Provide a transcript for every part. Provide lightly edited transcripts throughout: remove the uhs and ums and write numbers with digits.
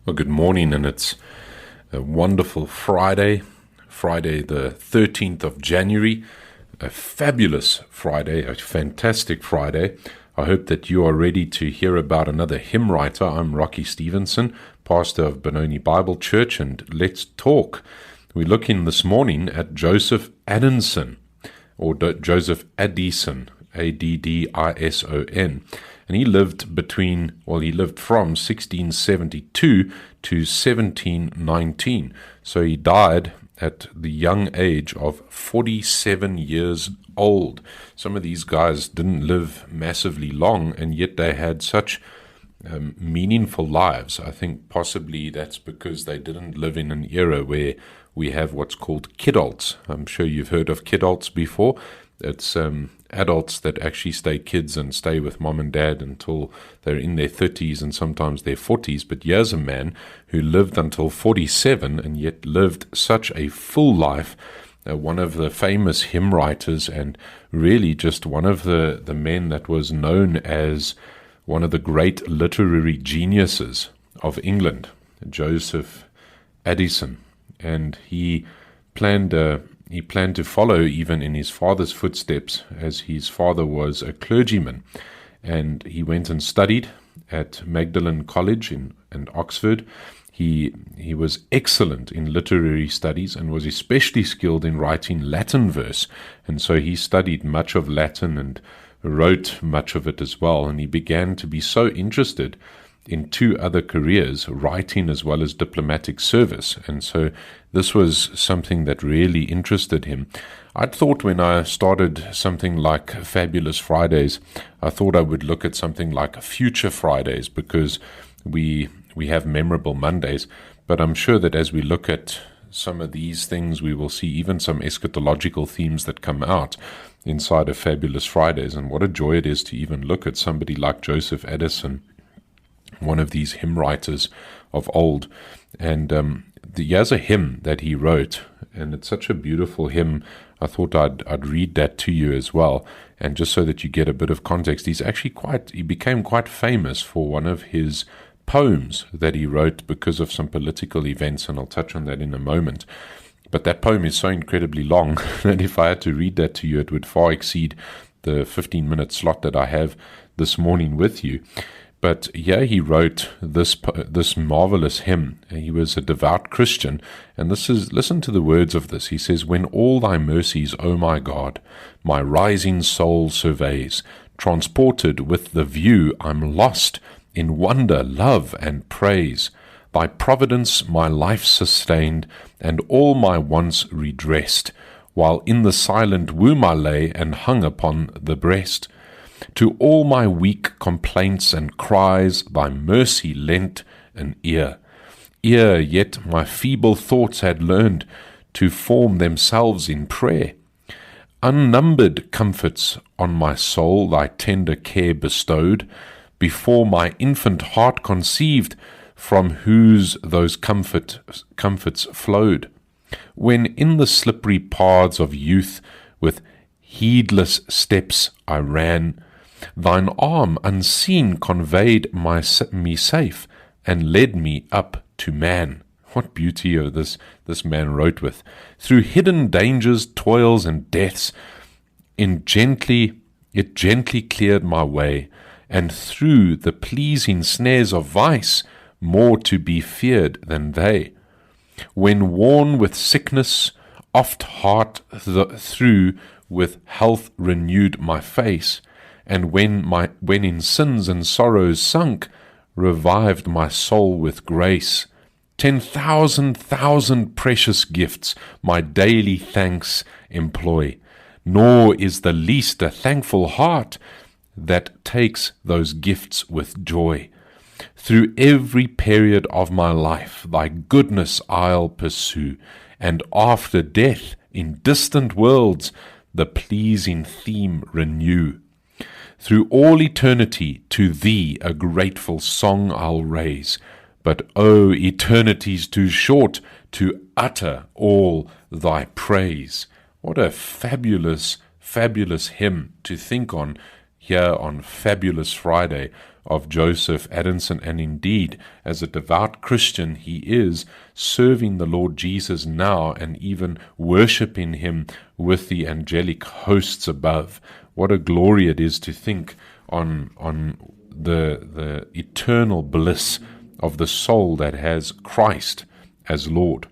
Well, good morning, and it's a wonderful Friday the 13th of January, a fabulous Friday, a fantastic Friday. I hope that you are ready to hear about another hymn writer. I'm Rocky Stevenson, pastor of Benoni Bible Church, and let's talk. We're looking this morning at Joseph Addison, or Joseph Addison, Addison. And he lived from 1672 to 1719. So he died at the young age of 47 years old. Some of these guys didn't live massively long, and yet they had such meaningful lives. I think possibly that's because they didn't live in an era where we have what's called kidults. I'm sure you've heard of kidults before. It's adults that actually stay kids and stay with mom and dad until they're in their 30s and sometimes their 40s. But here's a man who lived until 47 and yet lived such a full life, one of the famous hymn writers, and really just one of the men that was known as one of the great literary geniuses of England, Joseph Addison. And he planned to follow even in his father's footsteps, as his father was a clergyman. And he went and studied at Magdalen College in Oxford. He was excellent in literary studies and was especially skilled in writing Latin verse. And so he studied much of Latin and wrote much of it as well. And he began to be so interested in two other careers, writing as well as diplomatic service. And so this was something that really interested him. I'd thought when I started something like Fabulous Fridays, I thought I would look at something like Future Fridays, because we have memorable Mondays. But I'm sure that as we look at some of these things, we will see even some eschatological themes that come out inside of Fabulous Fridays. And what a joy it is to even look at somebody like Joseph Addison, one of these hymn writers of old. And here's a hymn that he wrote, and it's such a beautiful hymn. I thought I'd read that to you as well, and just so that you get a bit of context. He became quite famous for one of his poems that he wrote because of some political events, and I'll touch on that in a moment. But that poem is so incredibly long that if I had to read that to you, it would far exceed the 15-minute slot that I have this morning with you. But here he wrote this marvelous hymn. He was a devout Christian, and listen to the words of this. He says, "When all thy mercies, O my God, my rising soul surveys, transported with the view, I'm lost in wonder, love, and praise. Thy providence my life sustained, and all my wants redressed, while in the silent womb I lay and hung upon the breast. To all my weak complaints and cries, thy mercy lent an ear. Ere yet my feeble thoughts had learned to form themselves in prayer. Unnumbered comforts on my soul thy tender care bestowed, before my infant heart conceived, from whose those comforts flowed. When in the slippery paths of youth with heedless steps I ran, thine arm unseen conveyed me safe, and led me up to man." What beauty of this man wrote with. "Through hidden dangers, toils, and deaths, it gently cleared my way, and through the pleasing snares of vice, more to be feared than they. When worn with sickness, oft heart through with health renewed my face, and when in sins and sorrows sunk, revived my soul with grace. 10,000 precious gifts my daily thanks employ, nor is the least a thankful heart that takes those gifts with joy. Through every period of my life thy goodness I'll pursue, and after death in distant worlds the pleasing theme renew. Through all eternity to thee a grateful song I'll raise, but oh, eternity's too short to utter all thy praise. What a fabulous hymn to think on here on Fabulous Friday of Joseph Addison, and indeed, as a devout Christian, he is serving the Lord Jesus now and even worshiping him with the angelic hosts above. What a glory it is to think on the eternal bliss of the soul that has Christ as Lord.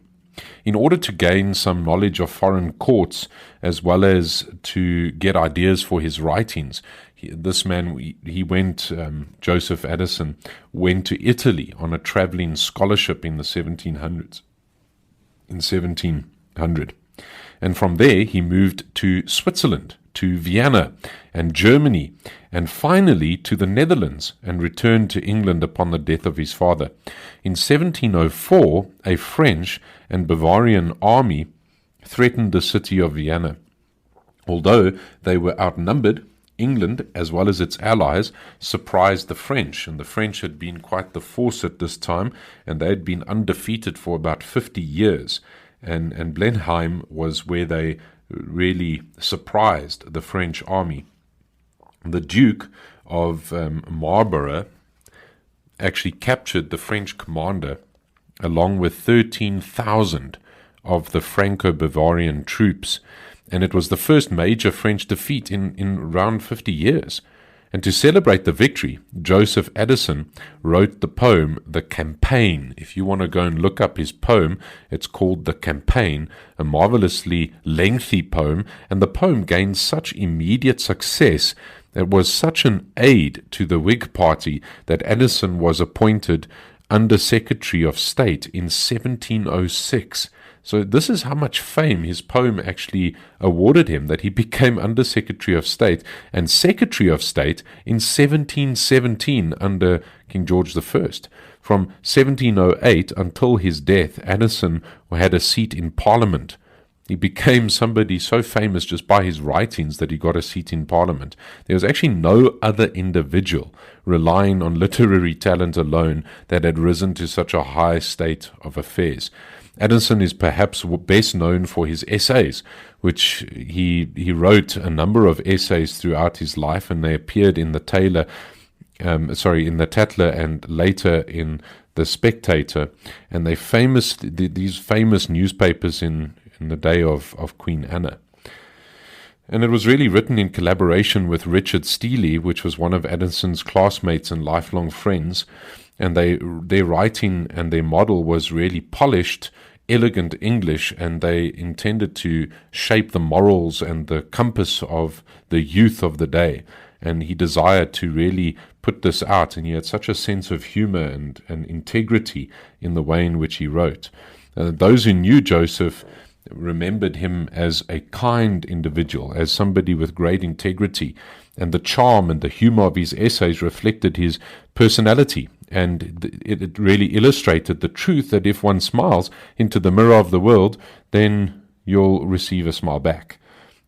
In order to gain some knowledge of foreign courts, as well as to get ideas for his writings, Joseph Addison went to Italy on a traveling scholarship in the 1700s. In 1700. And from there he moved to Switzerland, to Vienna and Germany, and finally to the Netherlands, and returned to England upon the death of his father. In 1704, a French and Bavarian army threatened the city of Vienna. Although they were outnumbered, England, as well as its allies, surprised the French, and the French had been quite the force at this time, and they had been undefeated for about 50 years. And Blenheim was where they really surprised the French army. The Duke of Marlborough actually captured the French commander along with 13,000 of the Franco-Bavarian troops, and it was the first major French defeat in around 50 years. And to celebrate the victory, Joseph Addison wrote the poem, The Campaign. If you want to go and look up his poem, it's called The Campaign, a marvelously lengthy poem, and the poem gained such immediate success. It was such an aid to the Whig Party that Addison was appointed Under Secretary of State in 1706. So this is how much fame his poem actually awarded him, that he became Under Secretary of State and Secretary of State in 1717 under King George I. From 1708 until his death, Addison had a seat in Parliament. He became somebody so famous just by his writings that he got a seat in Parliament. There was actually no other individual relying on literary talent alone that had risen to such a high state of affairs. Addison is perhaps best known for his essays, which he wrote a number of essays throughout his life, and they appeared in the Tatler and later in the Spectator, and these famous newspapers in the day of Queen Anna. And it was really written in collaboration with Richard Steele, which was one of Addison's classmates and lifelong friends, and their writing and their model was really polished, elegant English, and they intended to shape the morals and the compass of the youth of the day. And he desired to really put this out, and he had such a sense of humor and integrity in the way in which he wrote. Those who knew Joseph remembered him as a kind individual, as somebody with great integrity, and the charm and the humor of his essays reflected his personality, and it really illustrated the truth that if one smiles into the mirror of the world, then you'll receive a smile back.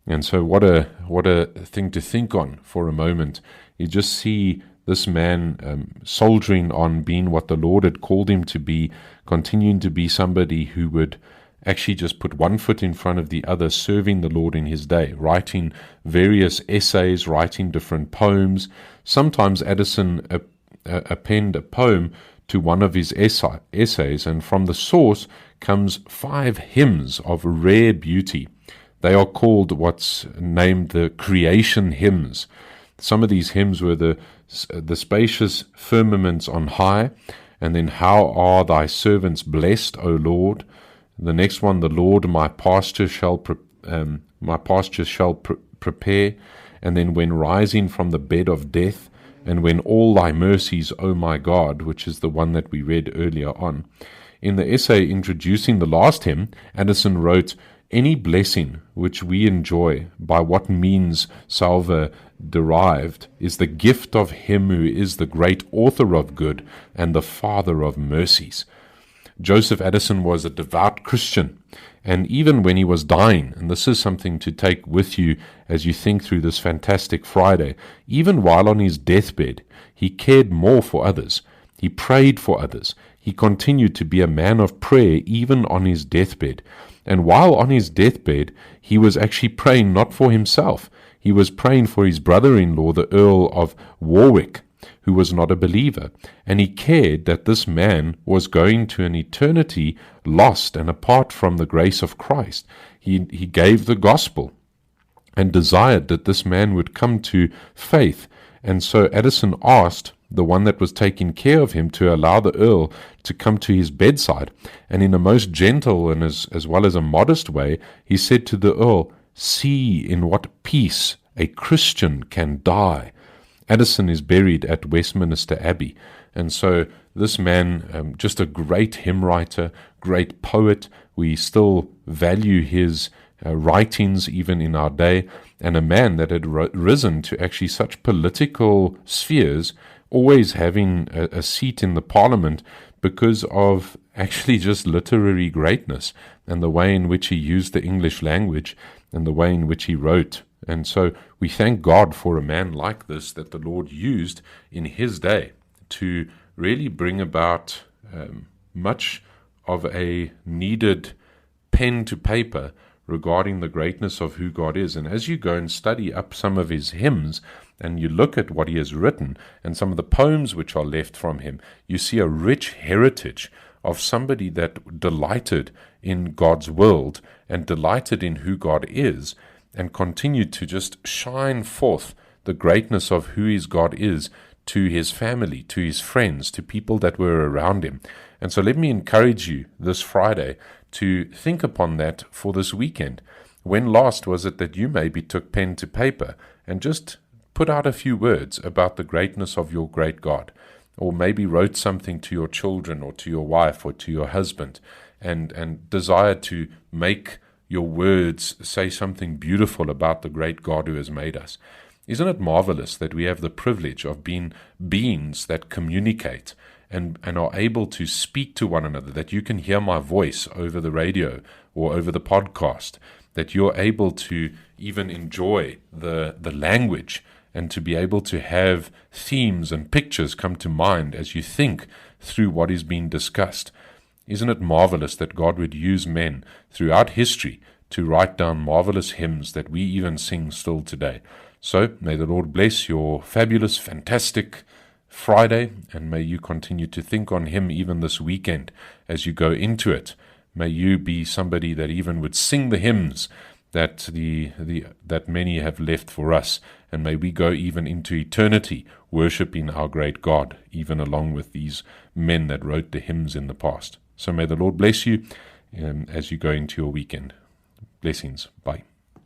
And so what a thing to think on for a moment. You just see this man soldiering on, being what the Lord had called him to be, continuing to be somebody who would actually just put one foot in front of the other, serving the Lord in his day, writing various essays, writing different poems. Sometimes Addison append a poem to one of his essays, and from the source comes 5 hymns of rare beauty. They are called what's named the creation hymns. Some of these hymns were the spacious firmaments on high, and then how are thy servants blessed, O Lord. The next one, the Lord my pasture shall prepare, and then when rising from the bed of death, and when all thy mercies, O my God, which is the one that we read earlier on. In the essay introducing the last hymn, Addison wrote, any blessing which we enjoy, by what means salva derived, is the gift of him who is the great author of good and the Father of mercies. Joseph Addison was a devout Christian, and even when he was dying, and this is something to take with you as you think through this fantastic Friday, even while on his deathbed, he cared more for others. He prayed for others. He continued to be a man of prayer even on his deathbed. And while on his deathbed, he was actually praying not for himself. He was praying for his brother-in-law, the Earl of Warwick, who was not a believer, and he cared that this man was going to an eternity lost and apart from the grace of Christ. He gave the gospel and desired that this man would come to faith. And so Addison asked the one that was taking care of him to allow the Earl to come to his bedside. And in a most gentle and as well as a modest way, he said to the Earl, "See in what peace a Christian can die." Addison is buried at Westminster Abbey. And so this man, just a great hymn writer, great poet, we still value his writings even in our day, and a man that had risen to actually such political spheres, always having a seat in the parliament because of actually just literary greatness and the way in which he used the English language and the way in which he wrote. And so we thank God for a man like this that the Lord used in his day to really bring about much of a needed pen to paper regarding the greatness of who God is. And as you go and study up some of his hymns, and you look at what he has written and some of the poems which are left from him, you see a rich heritage of somebody that delighted in God's world and delighted in who God is, and continued to just shine forth the greatness of who his God is to his family, to his friends, to people that were around him. And so let me encourage you this Friday to think upon that for this weekend. When last was it that you maybe took pen to paper and just put out a few words about the greatness of your great God? Or maybe wrote something to your children or to your wife or to your husband and desired to make your words say something beautiful about the great God who has made us. Isn't it marvelous that we have the privilege of being beings that communicate and are able to speak to one another, that you can hear my voice over the radio or over the podcast, that you're able to even enjoy the language and to be able to have themes and pictures come to mind as you think through what is being discussed. Isn't it marvelous that God would use men throughout history to write down marvelous hymns that we even sing still today? So may the Lord bless your fabulous, fantastic Friday, and may you continue to think on him even this weekend as you go into it. May you be somebody that even would sing the hymns that that many have left for us, and may we go even into eternity worshiping our great God, even along with these men that wrote the hymns in the past. So may the Lord bless you as you go into your weekend. Blessings. Bye.